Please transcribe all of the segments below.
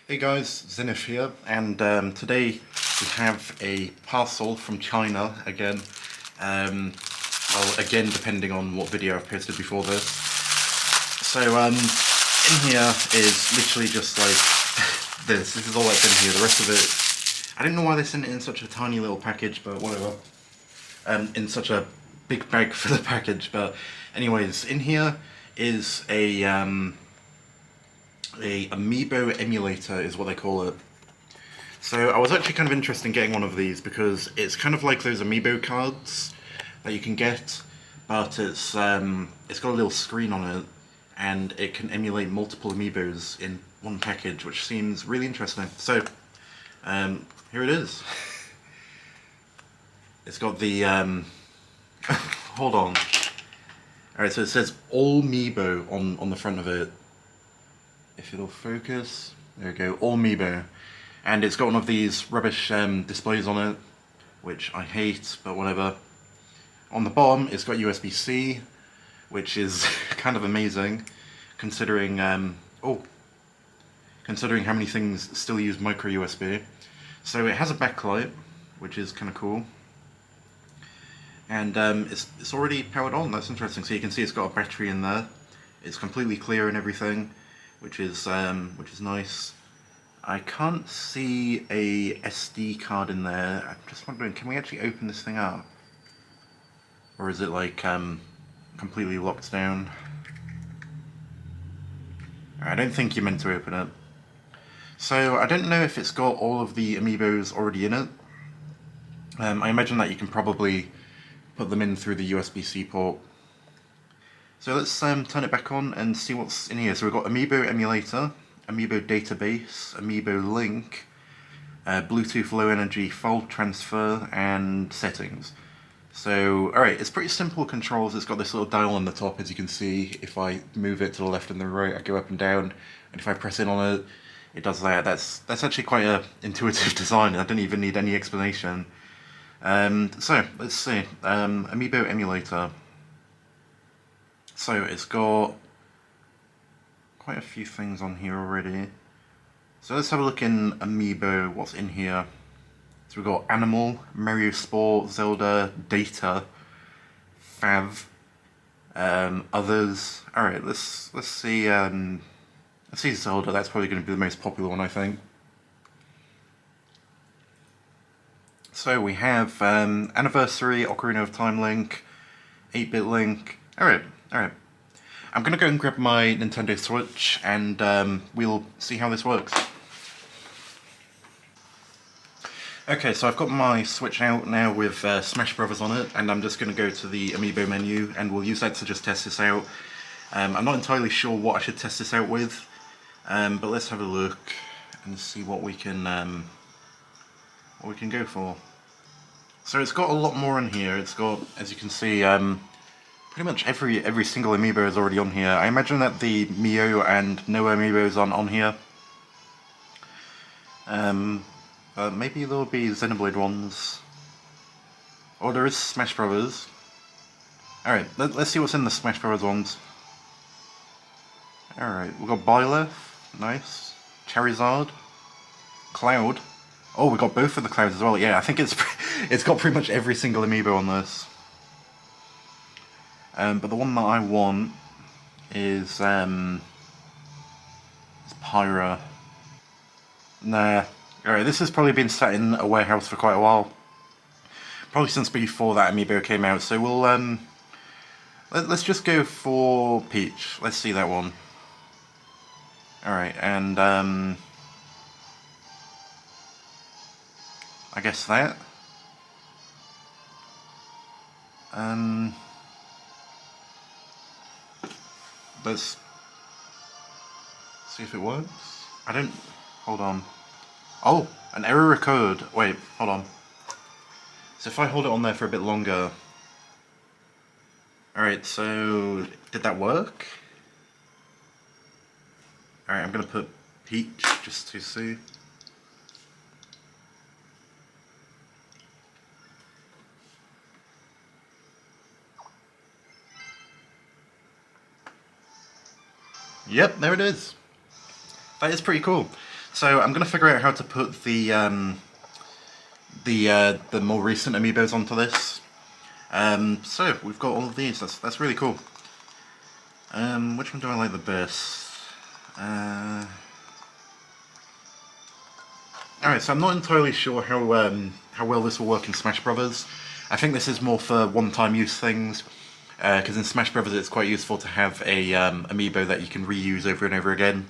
Hey guys, Xenith here, and today we have a parcel from China again. Well, again, depending on what video I've posted before this. So, in here is literally just like this. This is all that's in here. The rest of it, I don't know why they sent it in such a tiny little package, but whatever. In such a big bag for the package, but anyways, in here is a Amiibo Emulator is what they call it. So I was actually kind of interested in getting one of these because it's kind of like those Amiibo cards that you can get, but it's got a little screen on it and it can emulate multiple Amiibos in one package, which seems really interesting. So here it is. It's got the hold on. Alright, so it says Allmiibo on the front of it. If it'll focus, there we go, Allmiibo. And it's got one of these rubbish displays on it, which I hate, but whatever. On the bottom, it's got USB-C, which is kind of amazing, considering considering how many things still use micro USB. So it has a backlight, which is kind of cool. And it's already powered on. That's interesting. So you can see it's got a battery in there. It's completely clear and everything, which is nice. I can't see a SD card in there. I'm just wondering, can we actually open this thing up, or is it like completely locked down? I don't think you're meant to open it. So I don't know if it's got all of the Amiibos already in it. I imagine that you can probably put them in through the USB-C port. So let's turn it back on and see what's in here. So we've got Amiibo Emulator, Amiibo Database, Amiibo Link, Bluetooth Low Energy File Transfer, and Settings. So, alright, it's pretty simple controls. It's got this little dial on the top, as you can see. If I move it to the left and the right, I go up and down, and if I press in on it, it does that. That's actually quite an intuitive design. I don't even need any explanation. So, let's see. Amiibo Emulator. So it's got quite a few things on here already. So let's have a look in Amiibo, what's in here. So we've got Animal, Mario Sport, Zelda, Data, Fav, others. Alright, let's see Zelda. That's probably going to be the most popular one, I think. So we have Anniversary, Ocarina of Time Link, 8-Bit Link. Alright. I'm going to go and grab my Nintendo Switch and we'll see how this works. Okay, so I've got my Switch out now with Smash Brothers on it, and I'm just going to go to the Amiibo menu and we'll use that to just test this out. I'm not entirely sure what I should test this out with, but let's have a look and see what we can go for. So it's got a lot more in here. It's got, as you can see, pretty much every single Amiibo is already on here. I imagine that the Mio and Noah Amiibos aren't on here. Maybe there'll be Xenoblade ones. Oh, there is Smash Brothers. Alright, let's see what's in the Smash Brothers ones. Alright, we've got Byleth, nice. Charizard. Cloud. Oh, we got both of the Clouds as well. Yeah, I think it's got pretty much every single Amiibo on this. But the one that I want is Pyra. Nah. Alright, this has probably been sat in a warehouse for quite a while. Probably since before that Amiibo came out, so we'll let's just go for Peach. Let's see that one. Alright, and I guess that. Let's see if it works. I don't... Hold on. Oh! An error occurred. Wait, hold on. So if I hold it on there for a bit longer... Alright, so... Did that work? Alright, I'm gonna put Peach just to see. Yep, there it is. That is pretty cool. So I'm going to figure out how to put the more recent Amiibos onto this. So we've got all of these. That's really cool. Which one do I like the best? Alright, so I'm not entirely sure how well this will work in Smash Brothers. I think this is more for one-time use things, because in Smash Brothers it's quite useful to have a Amiibo that you can reuse over and over again.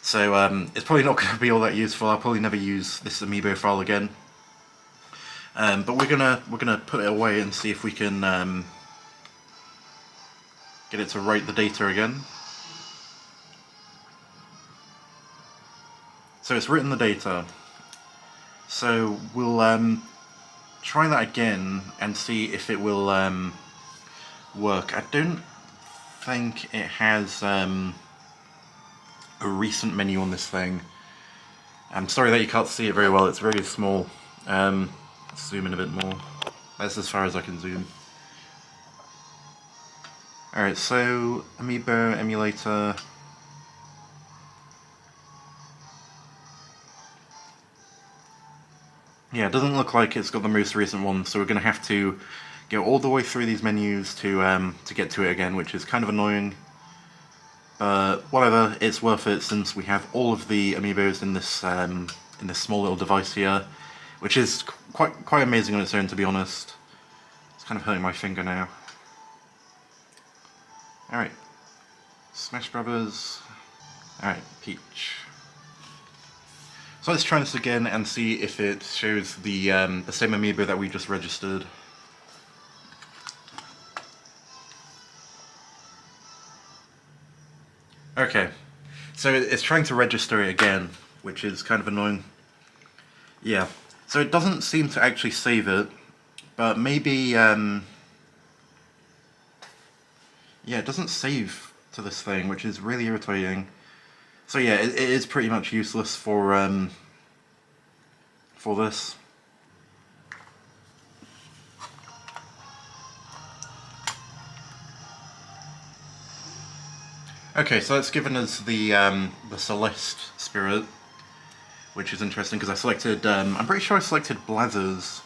So it's probably not going to be all that useful. I'll probably never use this Amiibo file again. But we're gonna put it away and see if we can get it to write the data again. So it's written the data. So we'll try that again and see if it will work. I don't think it has a recent menu on this thing. I'm sorry that you can't see it very well, it's very small. Let's zoom in a bit more. That's as far as I can zoom. Alright, so Amiibo Emulator. Yeah, it doesn't look like it's got the most recent one, so we're going to have to go all the way through these menus to get to it again, which is kind of annoying. But whatever, it's worth it since we have all of the Amiibos in this small little device here, which is quite amazing on its own, to be honest. It's kind of hurting my finger now. Alright, Smash Brothers. Alright, Peach. So let's try this again and see if it shows the same Amiibo that we just registered. Okay, so it's trying to register it again, which is kind of annoying. Yeah, so it doesn't seem to actually save it, but maybe, yeah, it doesn't save to this thing, which is really irritating. So yeah, it is pretty much useless for this. Okay, so that's given us the Celeste spirit, which is interesting because I selected, I'm pretty sure I selected Blathers,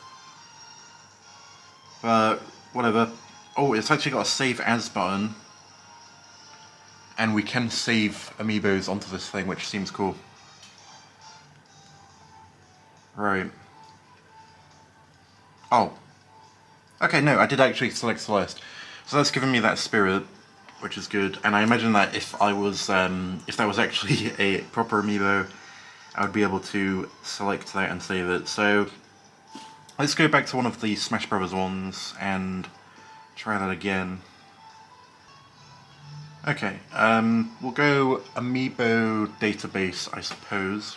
but whatever. Oh, it's actually got a save as button, and we can save Amiibos onto this thing, which seems cool. Right. Oh. Okay, no, I did actually select Celeste. So that's given me that spirit, which is good. And I imagine that if that was actually a proper Amiibo, I would be able to select that and save it. So let's go back to one of the Smash Brothers ones and try that again. Okay, we'll go Amiibo database, I suppose.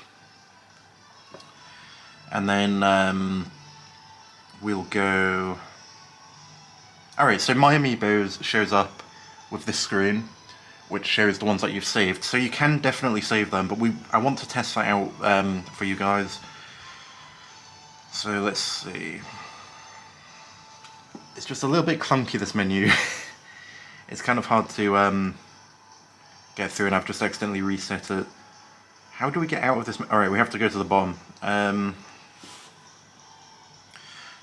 And then we'll go... Alright, so My Amiibos shows up with this screen, which shows the ones that you've saved. So you can definitely save them, but I want to test that out for you guys. So let's see. It's just a little bit clunky, this menu. It's kind of hard to get through, and I've just accidentally reset it. How do we get out of this? Alright, we have to go to the bottom.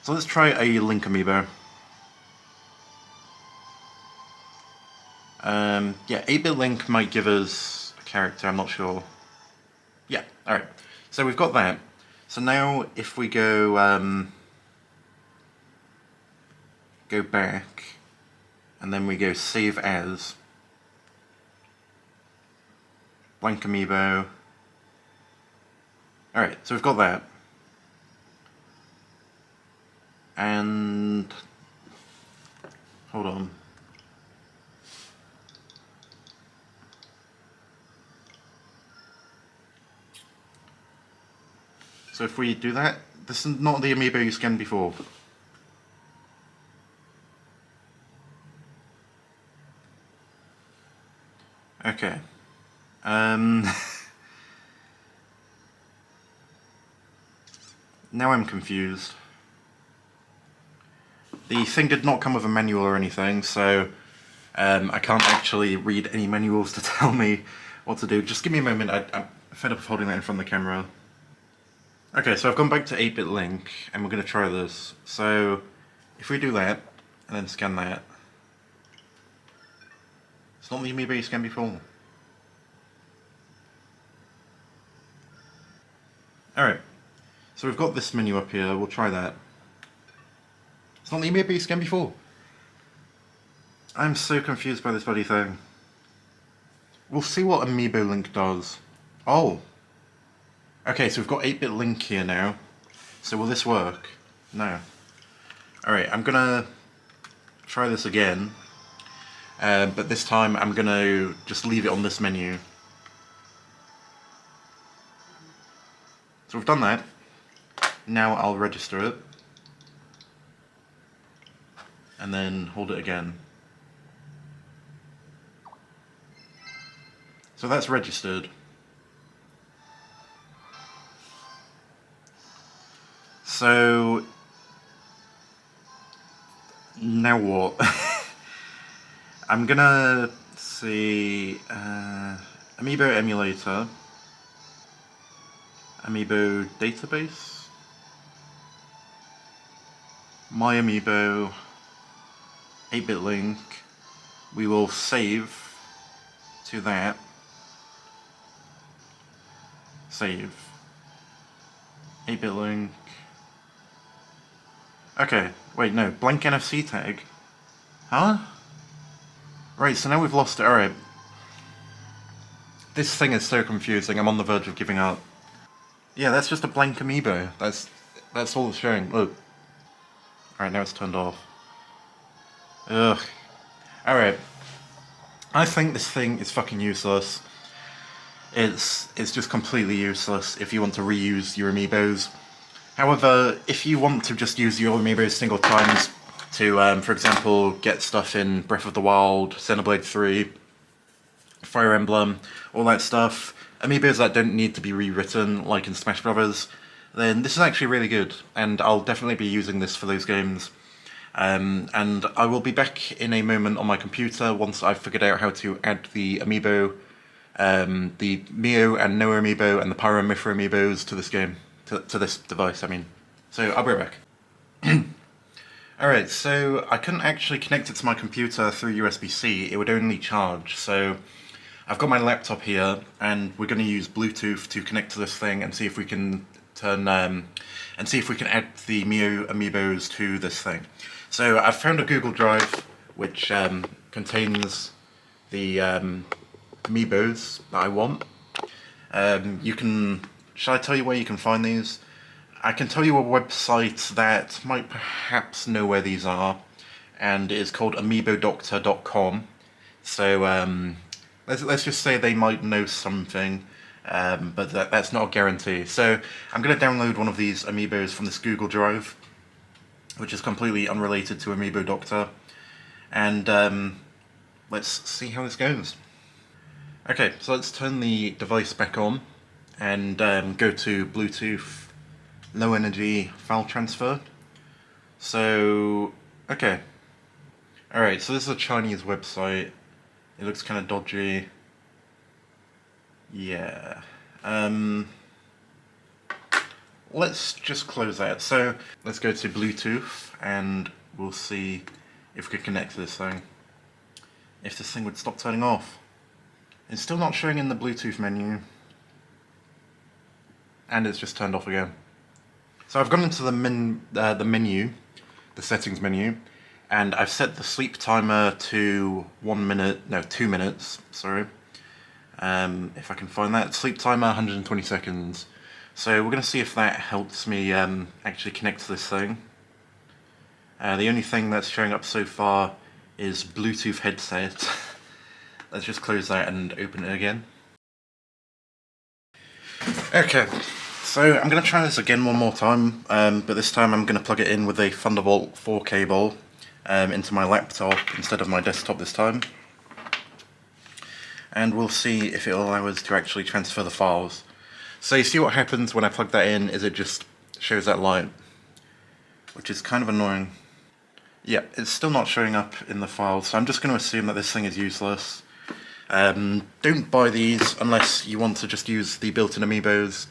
So let's try a Link Amiibo. Yeah, 8-bit Link might give us a character, I'm not sure. Yeah, alright. So we've got that. So now if we go back, and then we go Save As, Blank Amiibo. Alright, so we've got that. And hold on. So if we do that, this is not the Amiibo you scanned before. Okay. Now I'm confused. The thing did not come with a manual or anything, so I can't actually read any manuals to tell me what to do. Just give me a moment. I fed up of holding that in front of the camera. Okay, so I've gone back to 8-bit link, and we're going to try this. So, if we do that, and then scan that, it's not the Amiibo you scanned before. Alright, so we've got this menu up here, we'll try that. It's not the Amiibo you scanned before. I'm so confused by this bloody thing. We'll see what Amiibo Link does. Oh! Okay, so we've got 8-bit Link here now. So will this work? No. Alright, I'm gonna try this again. But this time I'm gonna just leave it on this menu. So we've done that. Now I'll register it. And then hold it again. So that's registered. So now what? I'm gonna see Amiibo Emulator, Amiibo Database, My Amiibo, 8-bit Link. We will save to that. Save. 8-bit Link. Okay, wait, no, blank NFC tag. Huh? Right, so now we've lost it, alright. This thing is so confusing, I'm on the verge of giving up. Yeah, that's just a blank Amiibo. That's all it's showing, look. Alright, now it's turned off. Ugh. Alright. I think this thing is fucking useless. It's just completely useless if you want to reuse your Amiibos. However, if you want to just use your Amiibos single times to, for example, get stuff in Breath of the Wild, Xenoblade 3, Fire Emblem, all that stuff, Amiibos that don't need to be rewritten, like in Smash Brothers, then this is actually really good, and I'll definitely be using this for those games. And I will be back in a moment on my computer once I've figured out how to add the Amiibo, the Mio and Noah Amiibo and the Pyro and Mithra Amiibos to this game. To this device, I mean. So, I'll be right back. Alright, so I couldn't actually connect it to my computer through USB-C, it would only charge, so I've got my laptop here, and we're going to use Bluetooth to connect to this thing and see if we can turn, and see if we can add the Mio Amiibos to this thing. So, I've found a Google Drive, which contains the Amiibos that I want. You can... Shall I tell you where you can find these? I can tell you a website that might perhaps know where these are, and it's called amiibodoctor.com. So let's just say they might know something, but that's not a guarantee. So I'm going to download one of these Amiibos from this Google Drive, which is completely unrelated to Amiibo Doctor, and let's see how this goes. Okay, so let's turn the device back on. And go to Bluetooth low energy file transfer. So, okay. Alright, so this is a Chinese website. It looks kind of dodgy. Yeah. Let's just close that. So, let's go to Bluetooth and we'll see if we can connect to this thing. If this thing would stop turning off. It's still not showing in the Bluetooth menu. And it's just turned off again. So I've gone into the menu, the settings menu, and I've set the sleep timer to 1 minute, no, 2 minutes, sorry. If I can find that. Sleep timer, 120 seconds. So we're going to see if that helps me actually connect to this thing. The only thing that's showing up so far is Bluetooth headset. Let's just close that and open it again. Okay, so I'm going to try this again one more time, but this time I'm going to plug it in with a Thunderbolt 4 cable into my laptop instead of my desktop this time. And we'll see if it'll allow us to actually transfer the files. So you see what happens when I plug that in is it just shows that light, which is kind of annoying. Yeah, it's still not showing up in the files, so I'm just going to assume that this thing is useless. Don't buy these unless you want to just use the built-in Amiibos.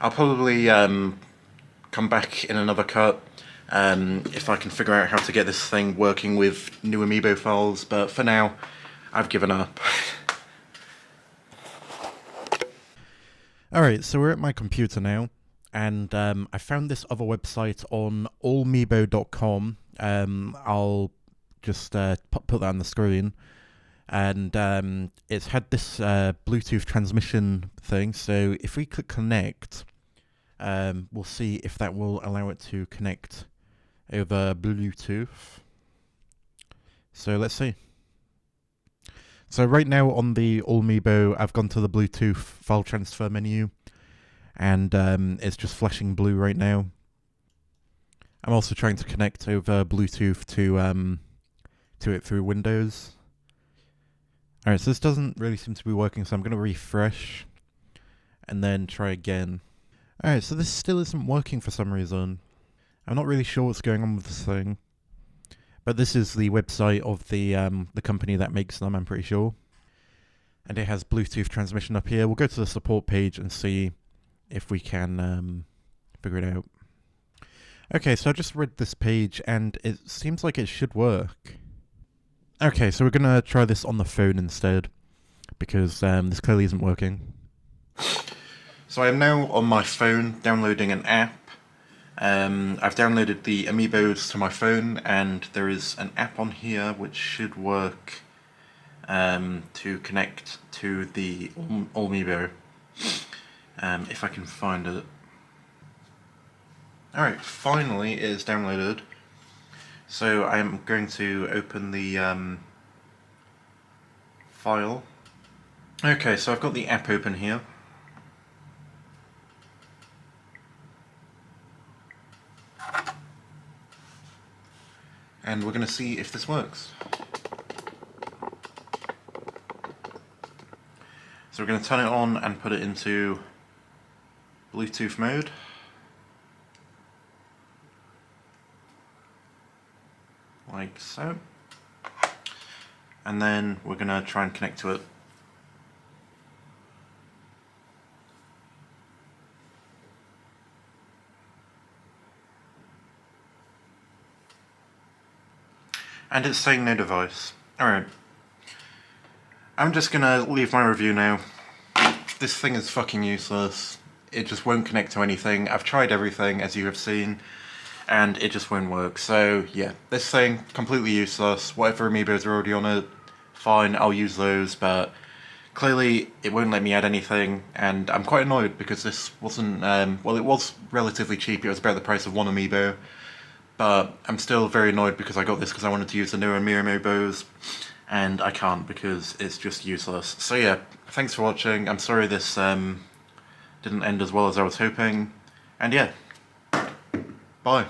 I'll probably come back in another cut if I can figure out how to get this thing working with new Amiibo files, but for now, I've given up. Alright, so we're at my computer now, and I found this other website on allmiibo.com. I'll just put that on the screen. And it's had this Bluetooth transmission thing, so if we click connect, we'll see if that will allow it to connect over Bluetooth. So let's see. So right now on the Allmiibo, I've gone to the Bluetooth file transfer menu, and it's just flashing blue right now. I'm also trying to connect over Bluetooth to it through Windows. Alright, so this doesn't really seem to be working, so I'm going to refresh and then try again. Alright, so this still isn't working for some reason. I'm not really sure what's going on with this thing. But this is the website of the company that makes them, I'm pretty sure. And it has Bluetooth transmission up here. We'll go to the support page and see if we can figure it out. Okay, so I just read this page and it seems like it should work. Okay, so we're going to try this on the phone instead, because this clearly isn't working. So I am now on my phone downloading an app. I've downloaded the Amiibos to my phone, and there is an app on here which should work to connect to the Allmiibo, if I can find it. Alright, finally it is downloaded. So I'm going to open the file. Okay, so I've got the app open here. And we're going to see if this works. So we're going to turn it on and put it into Bluetooth mode. Like so. And then we're going to try and connect to it. And it's saying no device. Alright. I'm just going to leave my review now. This thing is fucking useless. It just won't connect to anything. I've tried everything, as you have seen, and it just won't work. So yeah, this thing, completely useless. Whatever Amiibos are already on it, fine, I'll use those, but clearly it won't let me add anything, and I'm quite annoyed because this wasn't, well, it was relatively cheap. It was about the price of one Amiibo, but I'm still very annoyed because I got this because I wanted to use the new Amiibos, and I can't because it's just useless. So yeah, thanks for watching. I'm sorry this didn't end as well as I was hoping, and yeah, bye.